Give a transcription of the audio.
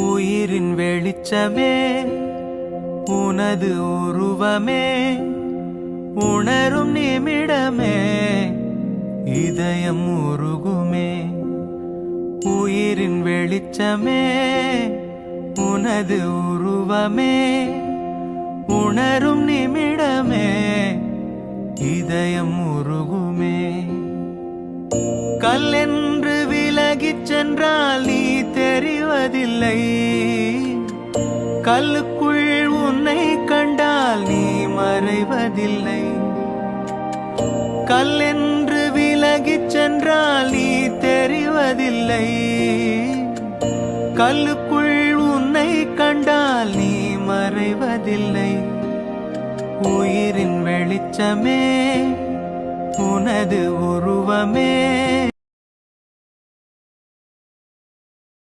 உயிரின் வெளிச்சமே உனது உருவமே உணரும் நிமிடமே இதயம் உருகுமே. உயிரின் வெளிச்சமே உனது உருவமே உணரும் நிமிடமே இதயம் உருகுமே. கல்லென்று விலகிச் சென்றால் நீ தெரிவதில்லை, கல்லுக்குள் உன்னை கண்டால் நீ மறைவதில்லை. கல்லென்று விலகிச் சென்றால் நீ தெரிவதில்லை, கல்லுக்குள் உன்னை கண்டால் நீ மறைவதில்லை. உயிரின் வெளிச்சமே உனது உருவமே